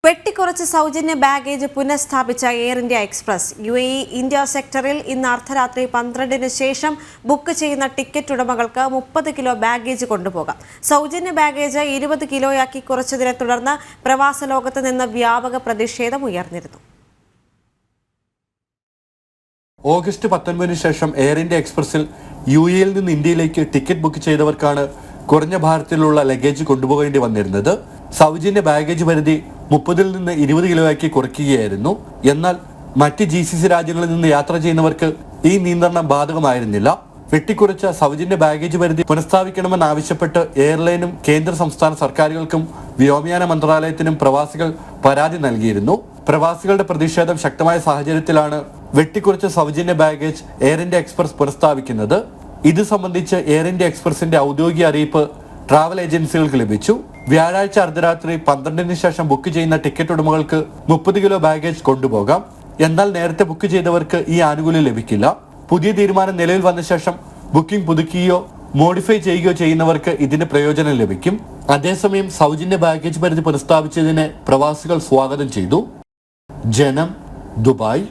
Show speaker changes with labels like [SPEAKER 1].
[SPEAKER 1] വെട്ടിക്കുറച്ച് സൗജന്യ ബാഗേജ് പുനഃസ്ഥാപിച്ച Air India Express UAE India സെക്ടറിൽ ഇന്ന് അർദ്ധരാത്രി 12-ന് ശേഷം ബുക്ക് ചെയ്യുന്ന ടിക്കറ്റ് ഉടമകൾക്ക് 30 കിലോ ബാഗേജ് കൊണ്ടുപോകാം. സൗജന്യ ബാഗേജ് 20 കിലോയാക്കി കുറച്ചതിനെ തുടർന്ന് പ്രവാസ ലോകത്ത് നിന്ന് വ്യാപക പ്രതിഷേധം ഉയർന്നിരുന്നു.
[SPEAKER 2] ഓഗസ്റ്റ് 19-ന് ശേഷം എയർ ഇന്ത്യ എക്സ്പ്രസിൽ UAEയിൽ നിന്ന് ഇന്ത്യയിലേക്ക് ടിക്കറ്റ് ബുക്ക് ചെയ്തവർക്കാണ് കുറഞ്ഞ ഭാരത്തിലുള്ള ലഗേജ് കൊണ്ടുപോകേണ്ടി വന്നിരുന്നത്. സൗജന്യ ബാഗേജ് പരിധി 30-ൽ നിന്ന് 20 കിലോയാക്കി കുറയ്ക്കുകയായിരുന്നു. എന്നാൽ മറ്റ് GCC രാജ്യങ്ങളിൽ നിന്ന് യാത്ര ചെയ്യുന്നവർക്ക് ഈ നിയന്ത്രണം ബാധകമായിരുന്നില്ല. വെട്ടിക്കുറച്ച സൗജന്യ ബാഗേജ് പരിധി പുനഃസ്ഥാപിക്കണമെന്നാവശ്യപ്പെട്ട് എയർലൈനും കേന്ദ്ര സംസ്ഥാന സർക്കാരുകൾക്കും വ്യോമയാന മന്ത്രാലയത്തിനും പ്രവാസികൾ പരാതി നൽകിയിരുന്നു. പ്രവാസികളുടെ പ്രതിഷേധം ശക്തമായ സാഹചര്യത്തിലാണ് വെട്ടിക്കുറച്ച സൗജന്യ ബാഗേജ് എയർ ഇന്ത്യ എക്സ്പ്രസ് പുനഃസ്ഥാപിക്കുന്നത്. ഇത് സംബന്ധിച്ച് എയർ ഇന്ത്യ എക്സ്പ്രസിന്റെ ഔദ്യോഗിക അറിയിപ്പ് ട്രാവൽ ഏജൻസികൾക്ക് ലഭിച്ചു. വ്യാഴാഴ്ച അർദ്ധരാത്രി 12-ന് ശേഷം ബുക്ക് ചെയ്യുന്ന ടിക്കറ്റ് ഉടമകൾക്ക് 30 കിലോ ബാഗേജ് കൊണ്ടുപോകാം. എന്നാൽ നേരത്തെ ബുക്ക് ചെയ്തവർക്ക് ഈ ആനുകൂല്യം ലഭിക്കില്ല. പുതിയ തീരുമാനം നിലവിൽ വന്ന ശേഷം ബുക്കിംഗ് പുതുക്കുകയോ മോഡിഫൈ ചെയ്യുകയോ ചെയ്യുന്നവർക്ക് ഇതിന്റെ പ്രയോജനം ലഭിക്കും. അതേസമയം സൗജന്യ ബാഗേജ് പരിധി പുനഃസ്ഥാപിച്ചതിനെ പ്രവാസികൾ സ്വാഗതം ചെയ്തു. ജനം, ദുബായ്.